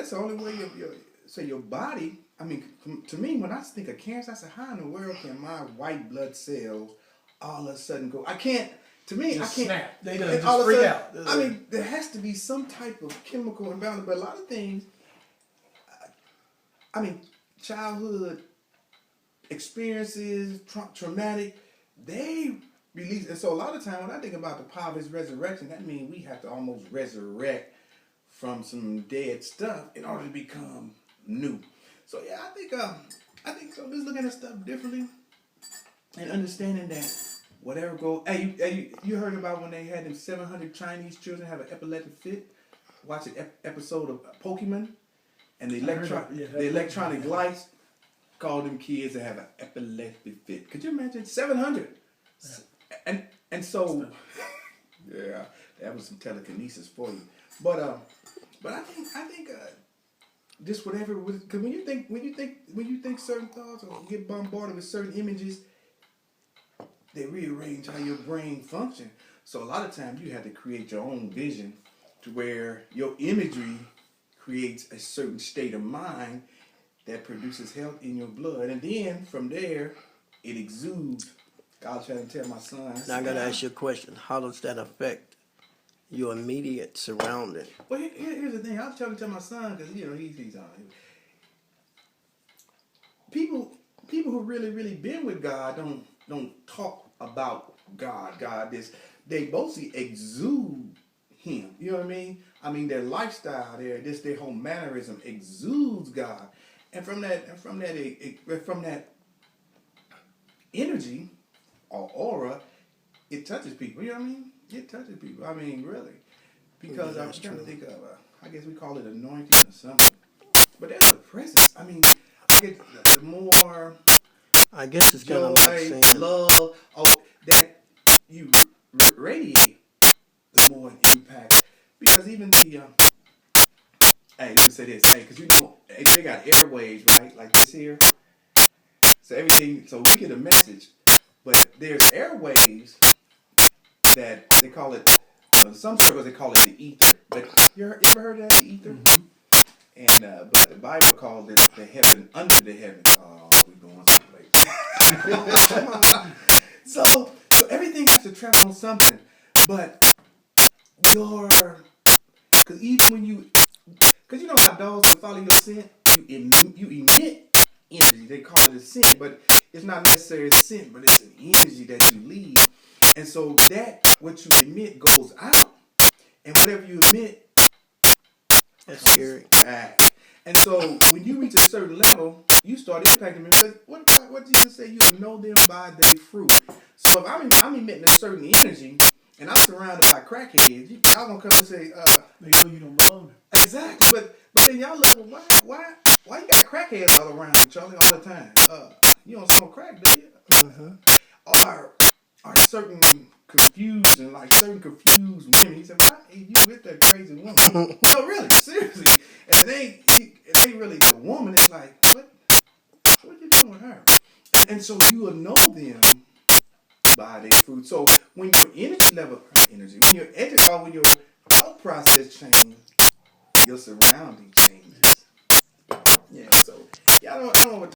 that's the only way your body. I mean, to me, when I think of cancer, I say, how in the world can my white blood cells all of a sudden go? I can't. To me, just I can't. Snap. They just freak out. I mean, there has to be some type of chemical imbalance, but a lot of things. I mean, childhood experiences, traumatic, they release. And so a lot of time when I think about the power of his resurrection, that means we have to almost resurrect from some dead stuff in order to become new. So yeah, I think so. Just looking at stuff differently and understanding that whatever goes. Hey, you heard about when they had them 700 Chinese children have an epileptic fit? Watch an episode of Pokemon, and the electronic lights called them kids that have an epileptic fit. Could you imagine 700? Yeah. And so, yeah, that was some telekinesis for you. But I think just whatever, because when you think certain thoughts or get bombarded with certain images, they rearrange how your brain functions. So a lot of times you have to create your own vision to where your imagery creates a certain state of mind that produces health in your blood, and then from there it exudes. I was trying to tell my son. Now I gotta ask you a question. How does that affect your immediate surrounding? Well, here's the thing. I was trying to tell my son because he's on. People who really been with God don't talk about God. They mostly exude Him. You know what I mean? I mean their lifestyle, their whole mannerism exudes God, and from that energy or aura, it touches people. You know what I mean? It touches people. I mean, really. Because I'm trying to think of, I guess we call it anointing or something. But that's the presence. I mean, I get the more I guess it's kind of like saying love that you radiate, the more it impacts. Because even the, hey, let me say this, hey, because they got airwaves, right? Like this here. So we get a message, but there's airwaves that they call it, in some circles they call it the ether. But you ever heard of that, the ether? Mm-hmm. And but the Bible calls it the heaven under the heaven. Oh, we going someplace. So everything has to travel on something. But because even when because you know how dogs can follow your scent, you emit energy. They call it a scent, but it's not necessarily a scent, but it's an energy that you leave. And so that what you emit goes out, and whatever you emit, that's scary. Back. And so when you reach a certain level, you start impacting them. But what Jesus say? You know them by their fruit. So if I'm emitting a certain energy, and I'm surrounded by crackheads, y'all gonna come and say, they know you don't belong there. Exactly. But then y'all look, why you got crackheads all around you, Charlie, all the time? You don't smoke crack, do you? Uh-huh. Are certain confused women. He said, why are you with that crazy woman? No, really, seriously. And it ain't really the woman. It's like, what you doing with her? And so you will know them by their fruit. So when your when your thought process changes, your surrounding changes. Yeah, so yeah, I don't know what